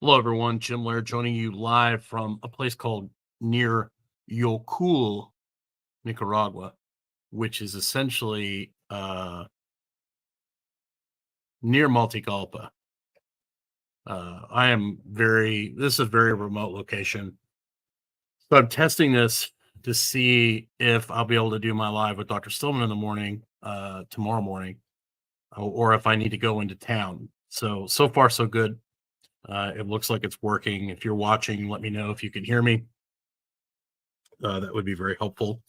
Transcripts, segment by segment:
Hello, everyone. Jim Laird joining you live from a place called near Yokul, Nicaragua, which is essentially near Multigalpa. This is a very remote location. So I'm testing this to see if I'll be able to do my live with Dr. Stillman in the morning, tomorrow morning, or if I need to go into town. So far, so good. It looks like it's working. If you're watching, let me know if you can hear me. That would be very helpful.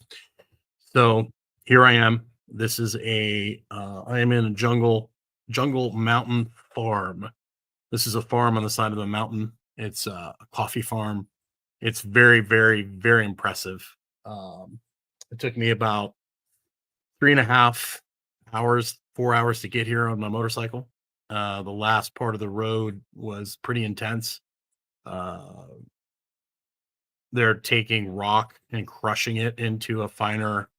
So here I am. This is I am in a jungle mountain farm. This is a farm on the side of the mountain. It's a coffee farm. It's very, very, very impressive. It took me about 3.5 hours, 4 hours to get here on my motorcycle. The last part of the road was pretty intense. Uh, they're taking rock and crushing it into a finer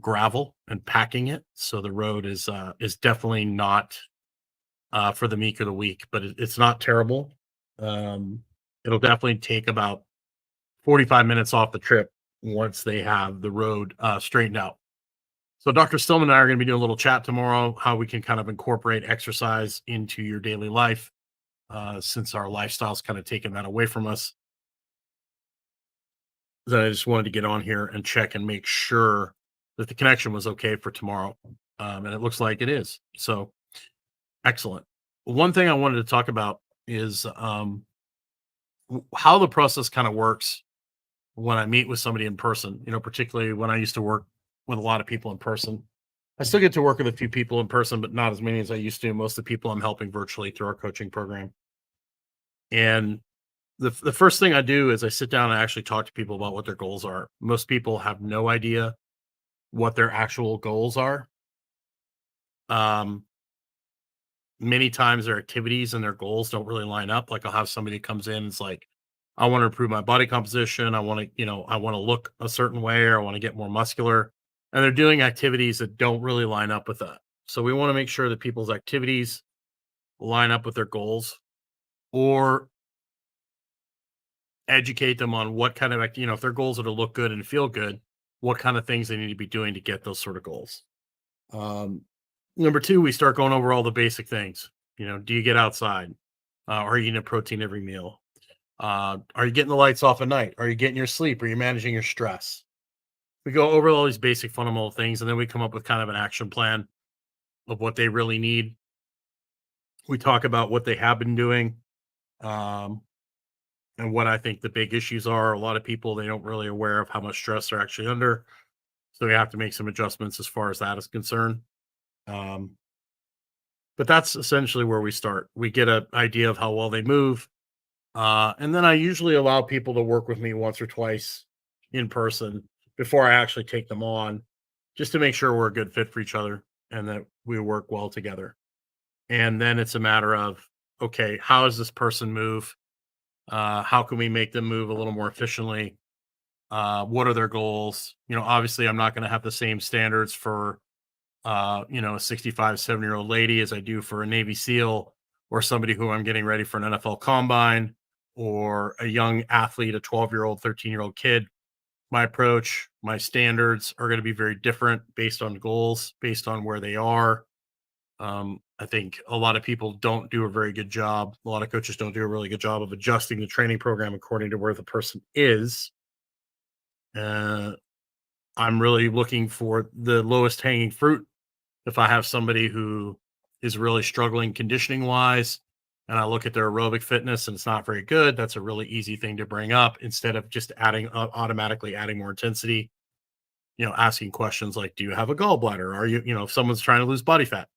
gravel and packing it. So the road is definitely not for the meek of the week, but it's not terrible. Um, it'll definitely take about 45 minutes off the trip once they have the road straightened out. So Dr. Stillman and I are going to be doing a little chat tomorrow, how we can kind of incorporate exercise into your daily life, since our lifestyle's kind of taken that away from us. Then I just wanted to get on here and check and make sure that the connection was okay for tomorrow. And it looks like it is. So excellent. One thing I wanted to talk about is how the process kind of works when I meet with somebody in person, particularly when I used to work with a lot of people in person. I still get to work with a few people in person, but not as many as I used to. Most of the people I'm helping virtually through our coaching program. And the first thing I do is I sit down and actually talk to people about what their goals are. Most people have no idea what their actual goals are. Um, Many times their activities and their goals don't really line up. Like I'll have somebody that comes in, it's like, I want to improve my body composition. I want to look a certain way, or I want to get more muscular. And they're doing activities that don't really line up with that. So we want to make sure that people's activities line up with their goals, or educate them on what kind of, if their goals are to look good and feel good, what kind of things they need to be doing to get those sort of goals. Um, Number two, we start going over all the basic things. Do you get outside? Are you eating a protein every meal? Are you getting the lights off at night? Are you getting your sleep? Are you managing your stress? We go over all these basic fundamental things, and then we come up with kind of an action plan of what they really need. We talk about what they have been doing, um, and what I think the big issues are. A lot of people, they don't really aware of how much stress they're actually under. So we have to make some adjustments as far as that is concerned. Um, but that's essentially where we start. We get an idea of how well they move. And then I usually allow people to work with me once or twice in person before I actually take them on, just to make sure we're a good fit for each other and that we work well together. And then it's a matter of, okay, how does this person move? How can we make them move a little more efficiently? What are their goals? Obviously, I'm not going to have the same standards for, a 65, 70-year-old lady as I do for a Navy SEAL, or somebody who I'm getting ready for an NFL combine, or a young athlete, a 12-year-old, 13-year-old kid. My approach, my standards are going to be very different based on goals, based on where they are. I think a lot of people don't do a very good job. A lot of coaches don't do a really good job of adjusting the training program according to where the person is. Uh, I'm really looking for the lowest hanging fruit. If I have somebody who is really struggling conditioning wise, and I look at their aerobic fitness and it's not very good, that's a really easy thing to bring up instead of just automatically adding more intensity. Asking questions like, do you have a gallbladder? Are you, if someone's trying to lose body fat,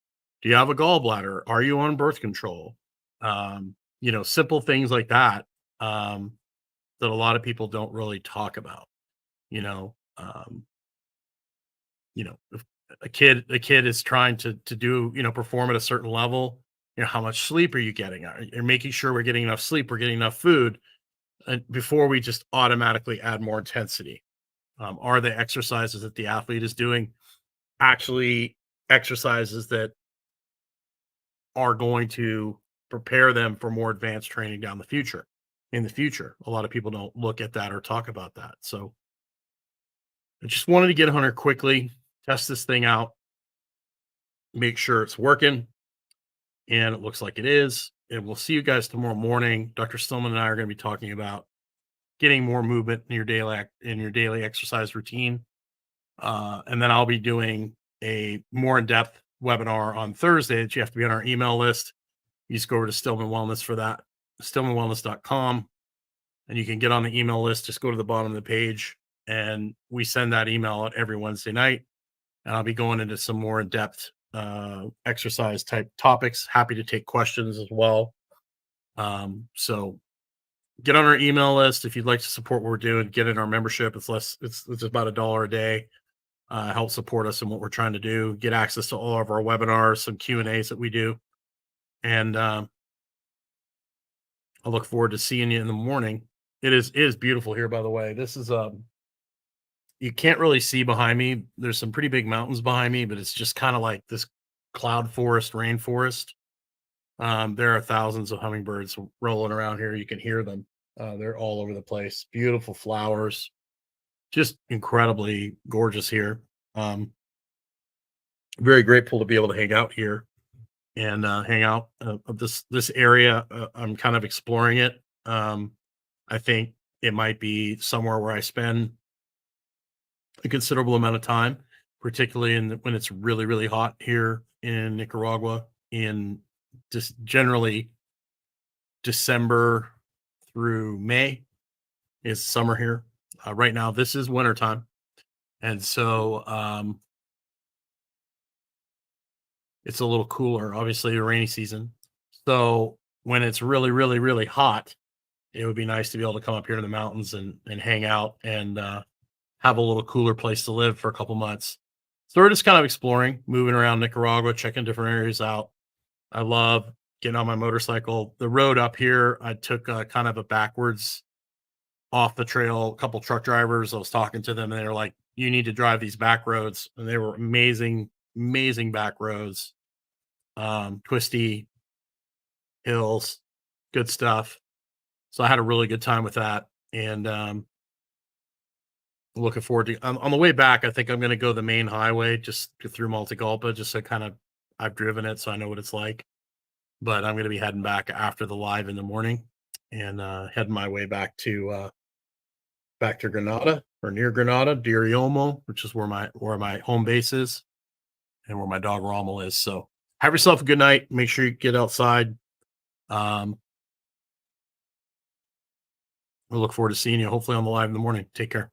do you have a gallbladder? Are you on birth control? Simple things like that, that a lot of people don't really talk about. You know, um, if a kid is trying to do, perform at a certain level, how much sleep are you getting? You're making sure we're getting enough sleep, we're getting enough food, and before we just automatically add more intensity. Are the exercises that the athlete is doing actually exercises that are going to prepare them for more advanced training down the future. In the future, a lot of people don't look at that or talk about that. So I just wanted to get on here quickly, test this thing out, make sure it's working, and it looks like it is. And we'll see you guys tomorrow morning. Dr. Stillman and I are going to be talking about getting more movement in your daily exercise routine. And then I'll be doing a more in-depth webinar on Thursday that you have to be on our email list. You just go over to Stillman Wellness for that, stillmanwellness.com, and you can get on the email list. Just go to the bottom of the page, and we send that email out every Wednesday night. And I'll be going into some more in-depth exercise type topics. Happy to take questions as well. So get on our email list if you'd like to support what we're doing. Get in our membership. It's about $1 a day. Help support us in what we're trying to do. Get access to all of our webinars, some Q&As that we do, and I look forward to seeing you in the morning. It is beautiful here, by the way. This is you can't really see behind me. There's some pretty big mountains behind me, but it's just kind of like this cloud forest, rainforest. There are thousands of hummingbirds rolling around here. You can hear them. They're all over the place. Beautiful flowers. Just incredibly gorgeous here. Very grateful to be able to hang out here and hang out of this area. I'm kind of exploring it. I think it might be somewhere where I spend a considerable amount of time, particularly when it's really, really hot here in Nicaragua, in just generally December through May is summer here. Right now, this is wintertime. And so it's a little cooler, obviously, the rainy season. So when it's really, really, really hot, it would be nice to be able to come up here to the mountains and hang out and have a little cooler place to live for a couple months. So we're just kind of exploring, moving around Nicaragua, checking different areas out. I love getting on my motorcycle. The road up here, I took kind of a backwards off the trail. A couple truck drivers, I was talking to them, and they were like, you need to drive these back roads. And they were amazing, amazing back roads. Twisty hills, good stuff. So I had a really good time with that. And looking forward to on the way back. I think I'm going to go the main highway just through Multiculpa, just so I've driven it, so I know what it's like. But I'm going to be heading back after the live in the morning and heading my way back to Granada, or near Granada, Diriomo, which is where my home base is and where my dog Rommel is. So have yourself a good night. Make sure you get outside. We'll look forward to seeing you hopefully on the live in the morning. Take care.